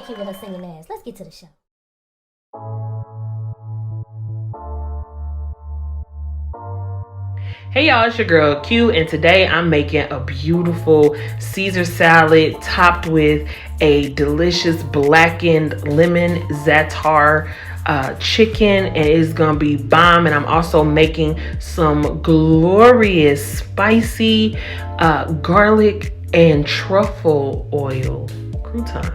cute with her singing ass. Let's get to the show. Hey y'all, it's your girl Q, and today I'm making a beautiful Caesar salad topped with a delicious blackened lemon Zatar chicken, and it's gonna be bomb. And I'm also making some glorious spicy garlic and truffle oil croutons.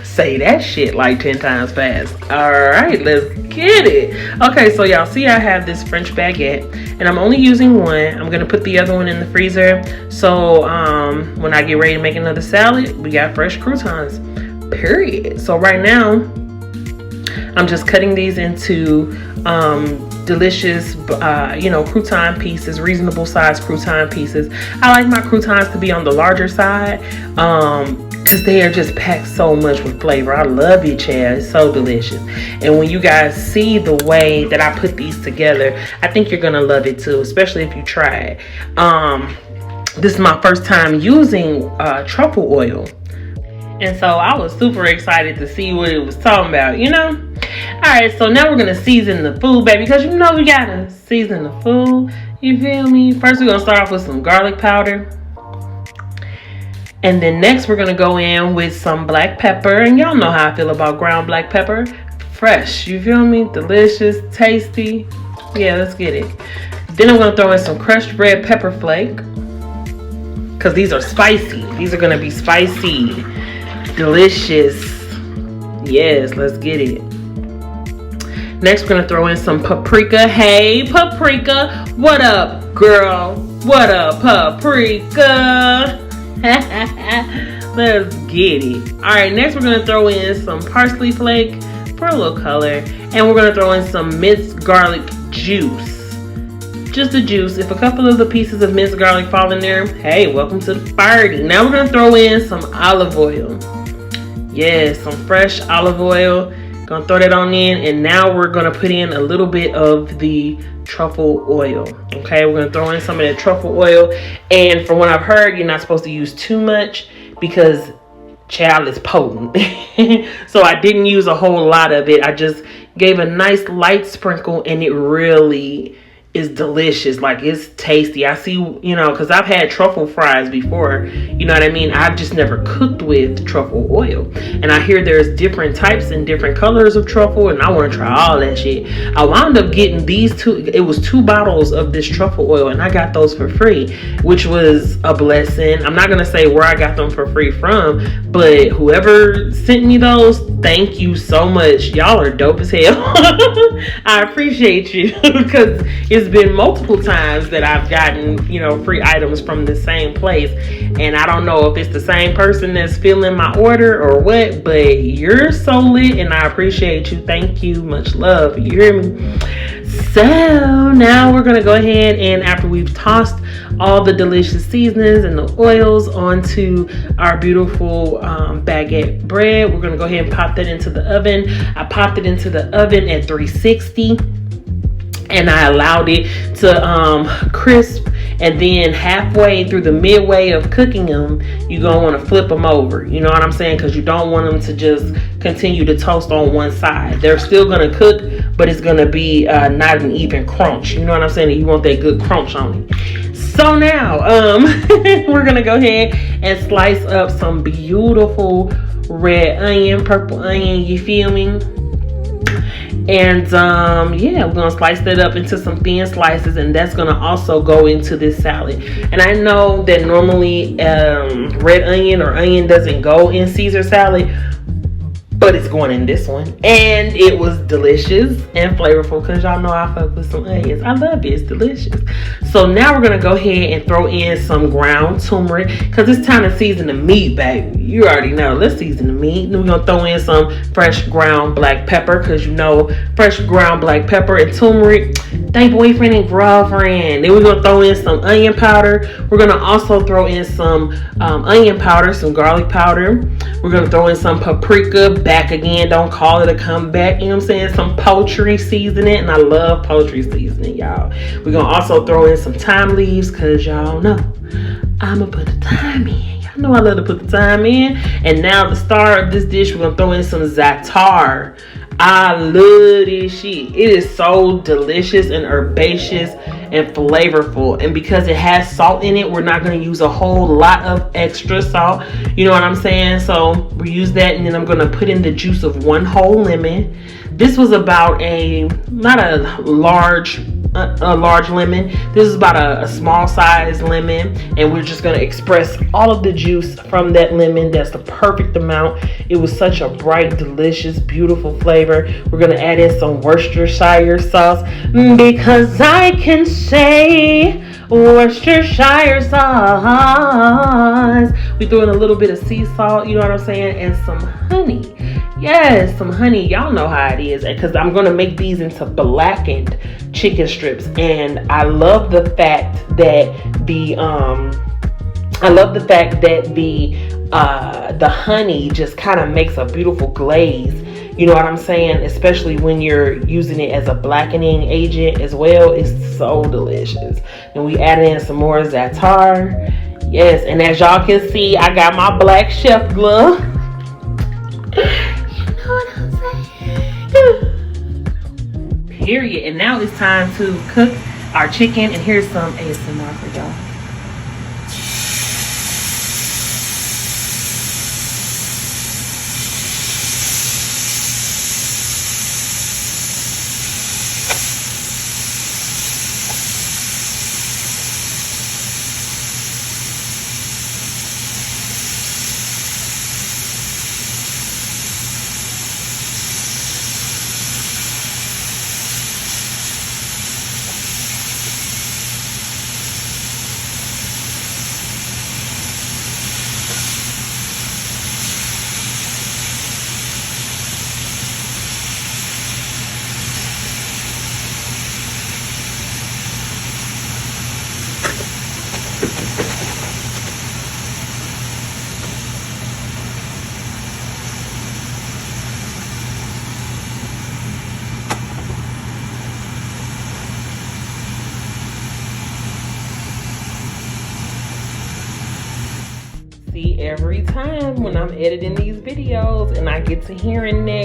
Say that shit like 10 times fast. All right, let's get it. Okay, so y'all see I have this French baguette, and I'm only using one. I'm gonna put the other one in the freezer, so when I get ready to make another salad, we got fresh croutons, period. So right now I'm just cutting these into delicious crouton pieces, reasonable size crouton pieces. I like my croutons to be on the larger side because they are just packed so much with flavor. I love it, child. It's so delicious. And when you guys see the way that I put these together, I think you're gonna love it too, especially if you try it. This is my first time using truffle oil, and so I was super excited to see what it was talking about, you know? Alright, so now we're gonna season the food, baby, because you know we gotta season the food. You feel me? First, we're gonna start off with some garlic powder. And then next, we're gonna go in with some black pepper. And y'all know how I feel about ground black pepper. Fresh, you feel me? Delicious, tasty. Yeah, let's get it. Then I'm gonna throw in some crushed red pepper flake, because these are spicy. These are gonna be spicy, delicious. Yes, let's get it. Next, we're gonna throw in some paprika. Hey, paprika, what up, girl? What up, paprika? Let's get it. All right, next we're gonna throw in some parsley flake for a little color, and we're gonna throw in some minced garlic juice. Just the juice. If a couple of the pieces of minced garlic fall in there, hey, welcome to the party. Now we're gonna throw in some olive oil. Yes, some fresh olive oil. Gonna throw that on in, and now we're gonna put in a little bit of the truffle oil. Okay, we're gonna throw in some of that truffle oil, and from what I've heard, you're not supposed to use too much because child is potent. So I didn't use a whole lot of it. I just gave a nice light sprinkle, and it really is delicious. Like, it's tasty. I see, you know, because I've had truffle fries before, you know what I mean? I've just never cooked with truffle oil, and I hear there's different types and different colors of truffle, and I want to try all that shit. I wound up getting these two. It was 2 bottles of this truffle oil, and I got those for free, which was a blessing. I'm not gonna say where I got them for free from, but whoever sent me those, thank you so much. Y'all are dope as hell. I appreciate you, because it's been multiple times that I've gotten, you know, free items from the same place, and I don't know if it's the same person that's filling my order or what, but you're so lit, and I appreciate you. Thank you. Much love. You hear me? So now we're gonna go ahead, and after we've tossed all the delicious seasonings and the oils onto our beautiful baguette bread, we're gonna go ahead and pop that into the oven. I popped it into the oven at 360, and I allowed it to crisp, and then halfway through the midway of cooking them, you're gonna want to flip them over, you know what I'm saying, because you don't want them to just continue to toast on one side. They're still gonna cook, but it's gonna be not an even crunch, you know what I'm saying? You want that good crunch on it. So now we're gonna go ahead and slice up some beautiful red onion, purple onion, you feel me? And yeah, we're gonna slice that up into some thin slices, and that's gonna also go into this salad. And I know that normally red onion or onion doesn't go in Caesar salad, but it's going in this one, and it was delicious and flavorful, because y'all know I fuck with some onions. I love it. It's delicious. So now we're gonna go ahead and throw in some ground turmeric, because it's time to season the meat, baby. You already know. Let's season the meat. Then we're gonna throw in some fresh ground black pepper, because you know fresh ground black pepper and turmeric, they boyfriend and girlfriend. Then we're gonna throw in some onion powder. We're gonna also throw in some onion powder, some garlic powder. We're gonna throw in some paprika. Back again, don't call it a comeback. You know what I'm saying? Some poultry seasoning, and I love poultry seasoning, y'all. We're gonna also throw in some thyme leaves, because y'all know I'ma put the thyme in, y'all. Y'all know I love to put the time in. And now the star of this dish, we're gonna throw in some Zatar. I love this shit. It is so delicious and herbaceous and flavorful. And because it has salt in it, we're not going to use a whole lot of extra salt. You know what I'm saying? So we use that, and then I'm going to put in the juice of 1 whole lemon. This was about not a large lemon. This is about a small size lemon, and we're just going to express all of the juice from that lemon. That's the perfect amount. It was such a bright, delicious, beautiful flavor. We're going to add in some Worcestershire sauce, because I can say Worcestershire sauce. We threw in a little bit of sea salt, you know what I'm saying, and some honey. Yes, some honey. Y'all know how it is, because I'm going to make these into blackened chicken strips. And I love the fact that the honey just kind of makes a beautiful glaze. You know what I'm saying? Especially when you're using it as a blackening agent as well. It's so delicious. And we add in some more Zatar. Yes, and as y'all can see, I got my black chef glove. Period. And now it's time to cook our chicken, and here's some ASMR for y'all. See, every time when I'm editing these videos and I get to hearing that,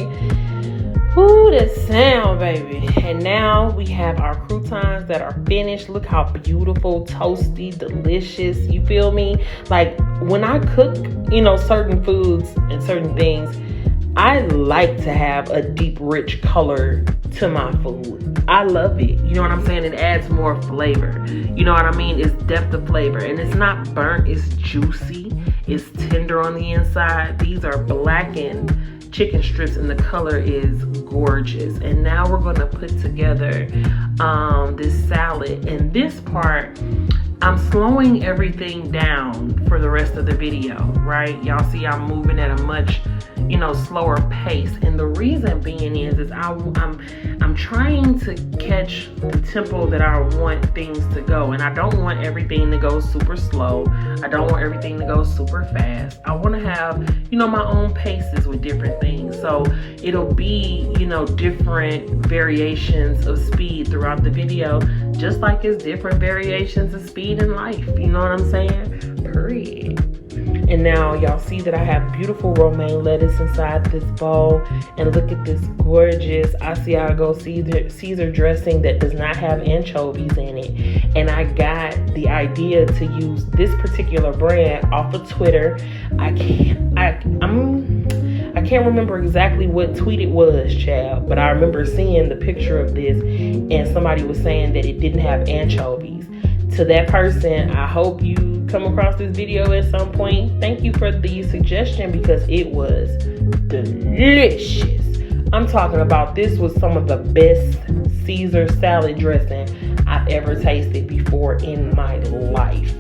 ooh, that sound, baby. And now we have our croutons that are finished. Look how beautiful, toasty, delicious. You feel me? Like, when I cook, you know, certain foods and certain things, I like to have a deep, rich color to my food. I love it. You know what I'm saying? It adds more flavor. You know what I mean? It's depth of flavor. And it's not burnt. It's juicy. It's tender on the inside. These are blackened chicken strips, and the color is gorgeous. And now we're going to put together this salad. And this part, I'm slowing everything down for the rest of the video, right? Y'all see I'm moving at a much, you know, slower pace. And the reason being is I'm trying to catch the tempo that I want things to go. And I don't want everything to go super slow. I don't want everything to go super fast. I want to have, you know, my own paces with different things. So it'll be, you know, different variations of speed throughout the video, just like it's different variations of speed in life. You know what I'm saying? Period. And now y'all see that I have beautiful romaine lettuce inside this bowl. And look at this gorgeous Asiago Caesar dressing that does not have anchovies in it. And I got the idea to use this particular brand off of Twitter. I can't remember exactly what tweet it was, child, but I remember seeing the picture of this, and somebody was saying that it didn't have anchovies. To that person, I hope you come across this video at some point. Thank you for the suggestion, because it was delicious. I'm talking about, this was some of the best Caesar salad dressing I've ever tasted before in my life.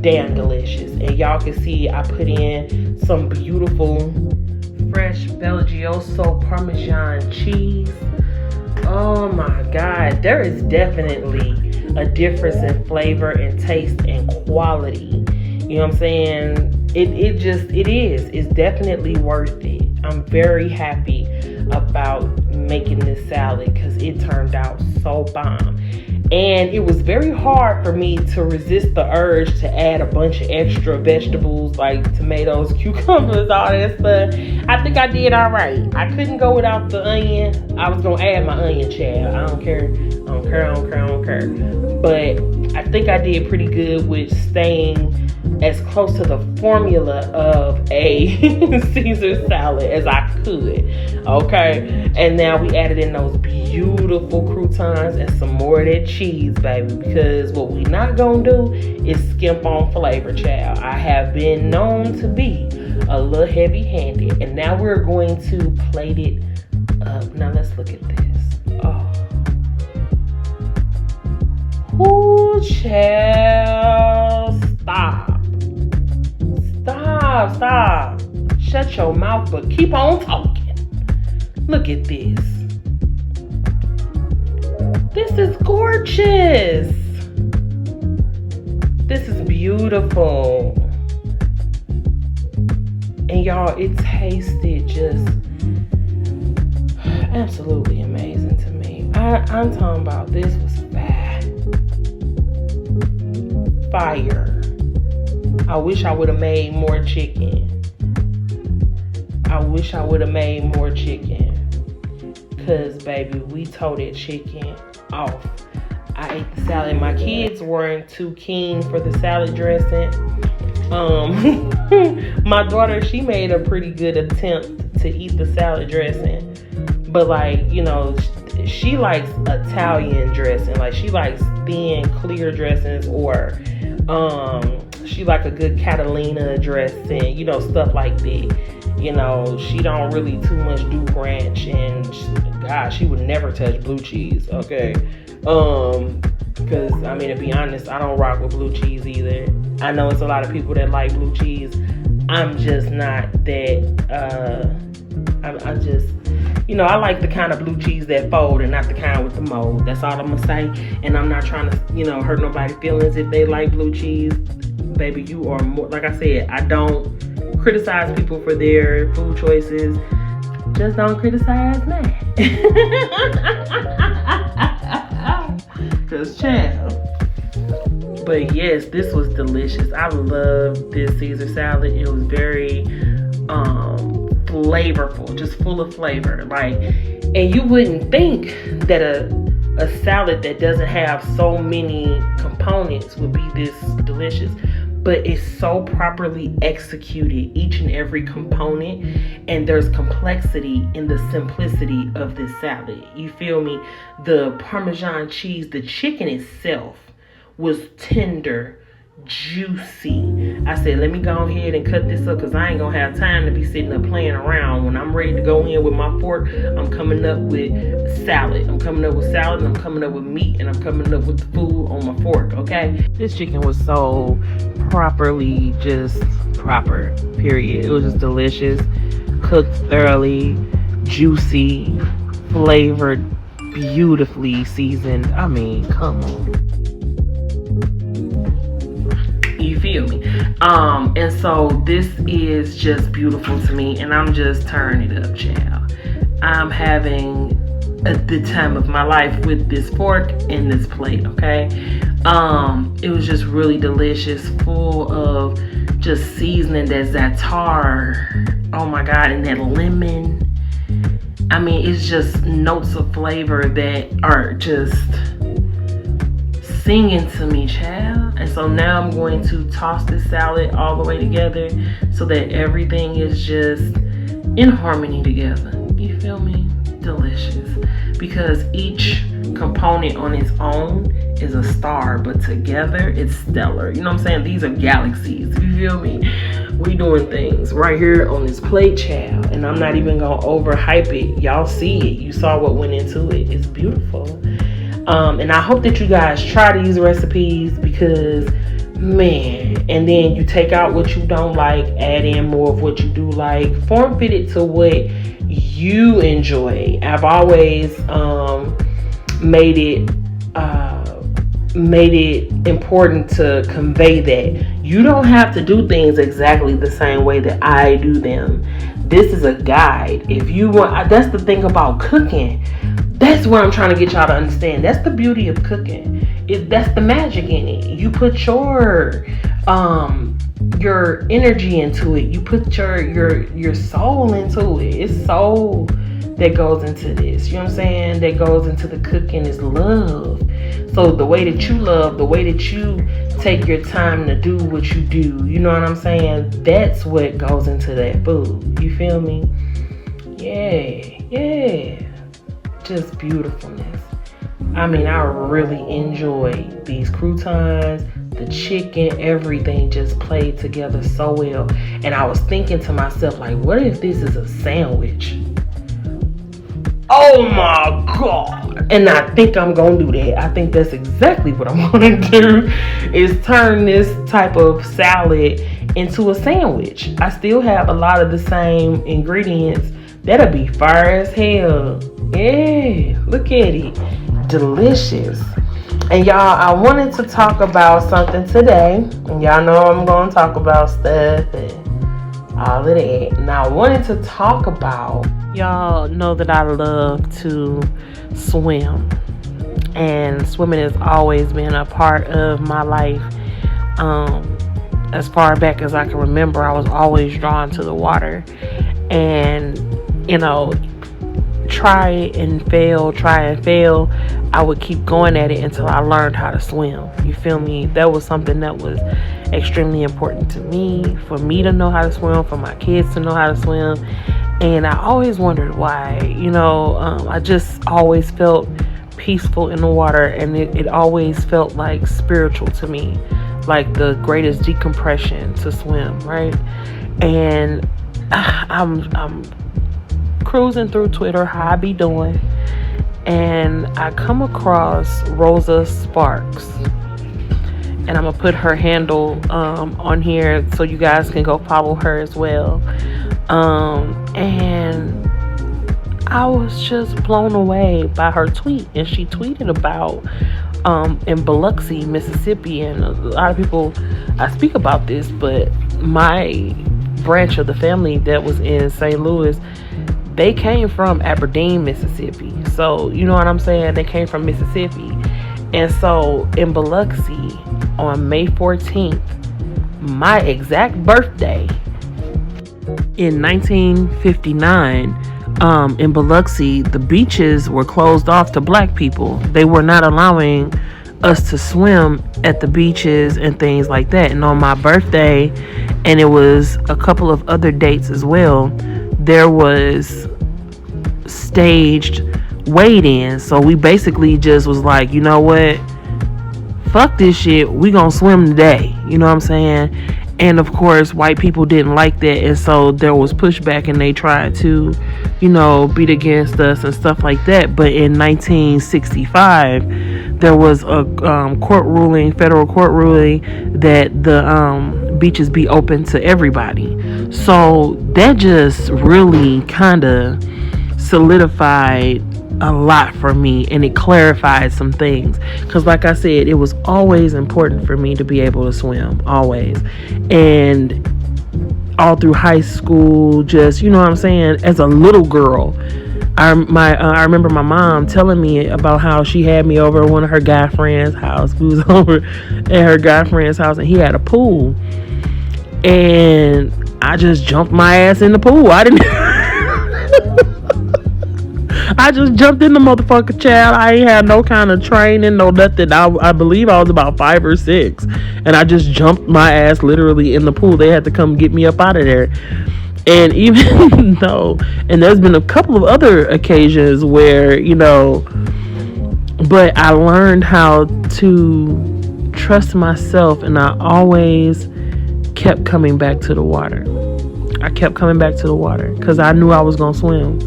Damn delicious. And y'all can see I put in some beautiful fresh Belgioso Parmesan cheese. Oh my God, there is definitely a difference in flavor and taste and quality. You know what I'm saying? It's definitely worth it. I'm very happy about making this salad because it turned out so bomb. And it was very hard for me to resist the urge to add a bunch of extra vegetables like tomatoes, cucumbers, all that stuff. I think I did all right. I couldn't go without the onion. I was going to add my onion, child. I don't care. But I think I did pretty good with staying as close to the formula of a Caesar salad as I could. Okay. And now we added in those beautiful croutons and some more of that cheese, baby, because what we not gonna do is skimp on flavor, child. I have been known to be a little heavy-handed, and now we're going to plate it up. Now let's look at this. Ooh, child, stop. Shut your mouth, but keep on talking. Look at this. This is gorgeous. This is beautiful. And y'all, it tasted just absolutely amazing to me. I'm talking about this was fire. I wish I would have made more chicken. Cause baby, we tore that chicken off. I ate the salad. My kids weren't too keen for the salad dressing. My daughter, she made a pretty good attempt to eat the salad dressing. But like, you know, she likes Italian dressing. Like she likes thin, clear dressings, or she like a good Catalina dressing, you know, stuff like that. You know, she don't really too much do ranch, and gosh, she would never touch blue cheese, okay? Because, I mean, to be honest, I don't rock with blue cheese either. I know it's a lot of people that like blue cheese. I'm just not that, I just, you know, I like the kind of blue cheese that fold and not the kind with the mold. That's all I'm gonna say. And I'm not trying to, you know, hurt nobody's feelings if they like blue cheese. Baby, you are more, like I said, I don't criticize people for their food choices. Just don't criticize me. Cause child. But yes, this was delicious. I love this Caesar salad. It was very flavorful, just full of flavor. Like, and you wouldn't think that a salad that doesn't have so many components would be this delicious. But it's so properly executed, each and every component, and there's complexity in the simplicity of this salad. You feel me? The Parmesan cheese, the chicken itself was tender, juicy. I said, let me go ahead and cut this up because I ain't gonna have time to be sitting up playing around. When I'm ready to go in with my fork, I'm coming up with salad. I'm coming up with salad, and I'm coming up with meat, and I'm coming up with the food on my fork, okay? This chicken was so properly, just proper, period. It was just delicious, cooked thoroughly, juicy, flavored, beautifully seasoned. I mean, come on. You feel me? And so this is just beautiful to me, and I'm just turning it up, child. I'm having the time of my life with this fork and this plate, okay? It was just really delicious, full of just seasoning, that Zatar, oh my God, and that lemon. I mean, it's just notes of flavor that are just singing to me, child. And so now I'm going to toss this salad all the way together so that everything is just in harmony together. You feel me? Delicious. Because each component on its own is a star, but together it's stellar. You know what I'm saying? These are galaxies. You feel me? We doing things right here on this plate, child. And I'm not even gonna overhype it. Y'all see it. You saw what went into it. It's beautiful. And I hope that you guys try these recipes, because man, and then you take out what you don't like, add in more of what you do like, form fit it to what you enjoy. I've always made it important to convey that you don't have to do things exactly the same way that I do them. this is a guide. If you want, that's the thing about cooking. That's what I'm trying to get y'all to understand. That's the beauty of cooking. That's the magic in it. You put your energy into it. You put your soul into it. It's soul that goes into this. You know what I'm saying? That goes into the cooking is love. So the way that you love, the way that you take your time to do what you do, you know what I'm saying? That's what goes into that food. You feel me? Yeah. Just beautifulness. I mean, I really enjoy these croutons, the chicken, everything just played together so well. And I was thinking to myself, like, what if this is a sandwich? Oh my God. And I think I'm going to do that. I think that's exactly what I'm going to do, is turn this type of salad into a sandwich. I still have a lot of the same ingredients. That'll be fire as hell. Yeah, look at it. Delicious. And y'all, I wanted to talk about something today. And y'all know I'm going to talk about stuff and all of that. And I wanted to talk about, y'all know that I love to swim. And swimming has always been a part of my life. As far back as I can remember, I was always drawn to the water. And, you know, try and fail, I would keep going at it until I learned how to swim. You feel me? That was something that was extremely important to me, for me to know how to swim, for my kids to know how to swim. And I always wondered why. I just always felt peaceful in the water, and it always felt like spiritual to me, like the greatest decompression to swim, right? And I'm cruising through Twitter, how I be doing, and I come across Rosa Sparks, and I'm gonna put her handle on here so you guys can go follow her as well. And I was just blown away by her tweet, and she tweeted about in Biloxi, Mississippi, and a lot of people, I speak about this, but my branch of the family that was in St. Louis, they came from Aberdeen, Mississippi. So, you know what I'm saying? They came from Mississippi. And so, in Biloxi, on May 14th, my exact birthday, in 1959, in Biloxi, the beaches were closed off to black people. They were not allowing us to swim at the beaches and things like that. And on my birthday, and it was a couple of other dates as well, there was staged wade-ins. So we basically just was like, you know what, fuck this shit, we gonna swim today. You know what I'm saying? And of course, white people didn't like that, and so there was pushback, and they tried to, beat against us and stuff like that. But in 1965, there was a federal court ruling, that the beaches be open to everybody. So that just really kind of solidified a lot for me, and it clarified some things, because like I said, it was always important for me to be able to swim, always. And all through high school, just, you know what I'm saying, as a little girl, I remember my mom telling me about how she had me over at one of her guy friends' house. We was over at her guy friend's house, and he had a pool, and I just jumped my ass in the pool. I just jumped in the motherfucker, child. I ain't had no kind of training, no nothing. I believe I was about 5 or 6, and I just jumped my ass literally in the pool. They had to come get me up out of there. And even though, and there's been a couple of other occasions where, but I learned how to trust myself, and I always kept coming back to the water. I kept coming back to the water because I knew I was going to swim.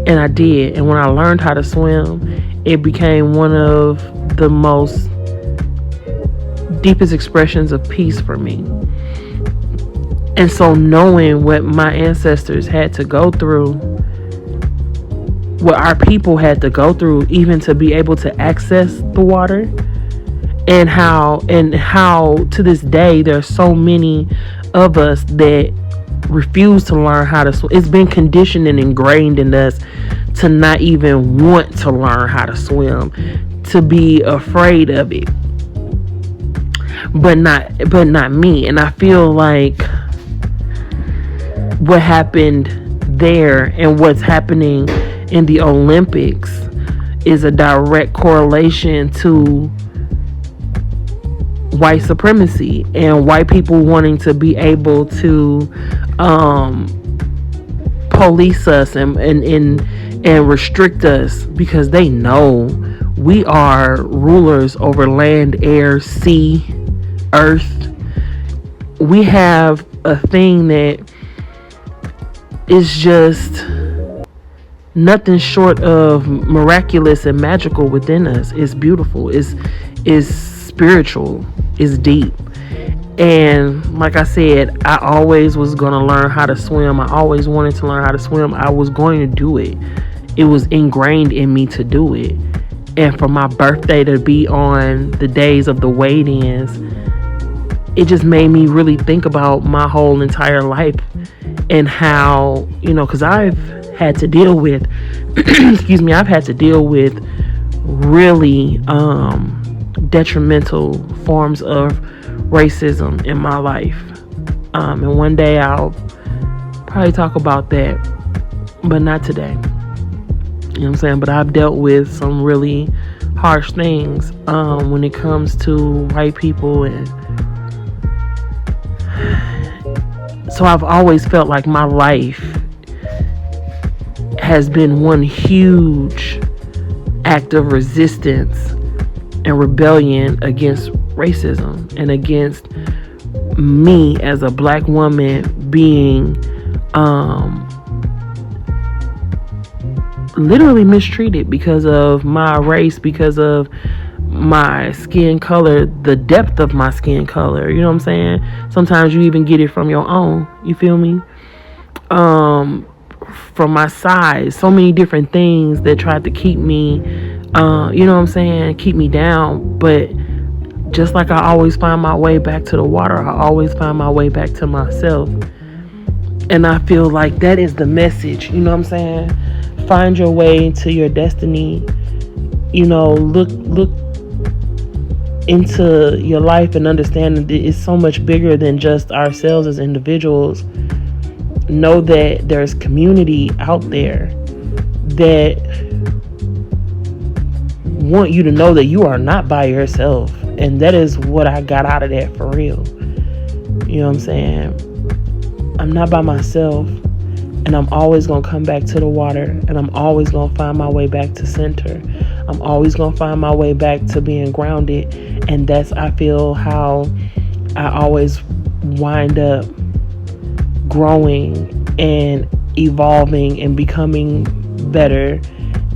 And I did. And when I learned how to swim, it became one of the most deepest expressions of peace for me. And so knowing what my ancestors had to go through, what our people had to go through, even to be able to access the water, and how to this day there's so many of us that refuse to learn how to swim. It's been conditioned and ingrained in us to not even want to learn how to swim, to be afraid of it. But not me. And I feel like what happened there and what's happening in the Olympics is a direct correlation to white supremacy and white people wanting to be able to police us and restrict us, because they know we are rulers over land, air, sea, earth. We have a thing that is just nothing short of miraculous and magical within us. It's beautiful. It's spiritual. It's deep. And like I said, I always was going to learn how to swim. I always wanted to learn how to swim. I was going to do it. It was ingrained in me to do it. And for my birthday to be on the days of the wade-ins, it just made me really think about my whole entire life and how, because I've had to deal with, I've had to deal with really detrimental forms of racism in my life. And one day I'll probably talk about that, but not today. You know what I'm saying? But I've dealt with some really harsh things when it comes to white people. And so I've always felt like my life has been one huge act of resistance and rebellion against racism and against me as a black woman being literally mistreated because of my race, because of my skin color, the depth of my skin color. You know what I'm saying? Sometimes you even get it from your own. You feel me? From my size, so many different things that tried to keep me, you know what I'm saying, keep me down. But just like I always find my way back to the water, I always find my way back to myself. And I feel like that is the message, you know what I'm saying? Find your way to your destiny. Look into your life and understand that it's so much bigger than just ourselves as individuals. Know that there's community out there that want you to know that you are not by yourself. And that is what I got out of that, for real. You know what I'm saying? I'm not by myself. And I'm always going to come back to the water. And I'm always going to find my way back to center. I'm always going to find my way back to being grounded. And that's, I feel, how I always wind up growing and evolving and becoming better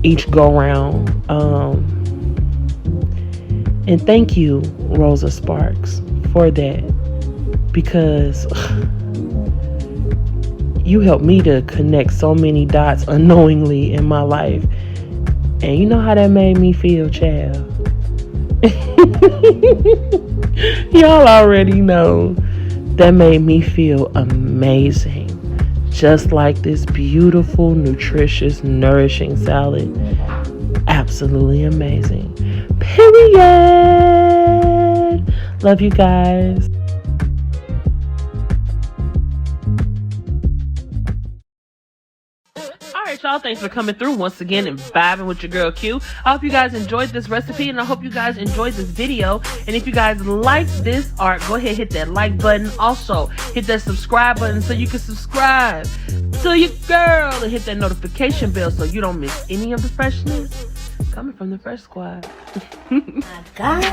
each go round. And thank you, Rosa Sparks, for that, because you helped me to connect so many dots unknowingly in my life. And you know how that made me feel, child. Y'all already know that made me feel amazing. Just like this beautiful, nutritious, nourishing salad. Absolutely amazing. Period. Love you guys. Alright, y'all, thanks for coming through once again and vibing with your girl Q. I hope you guys enjoyed this recipe, and I hope you guys enjoyed this video. And if you guys like this art, go ahead and hit that like button. Also, hit that subscribe button so you can subscribe to your girl, and hit that notification bell so you don't miss any of the freshness coming from the Fresh Squad. My God.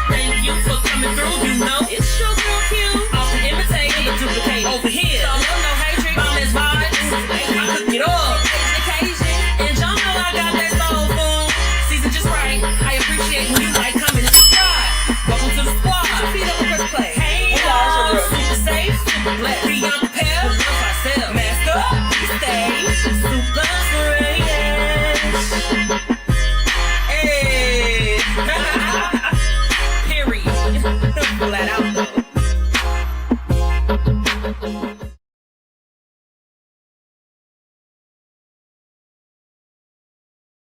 Thank you for coming through. You know it's your girl Q. I'll imitate and duplicate over here. So no hatred, I'm as vibes. I cook it up.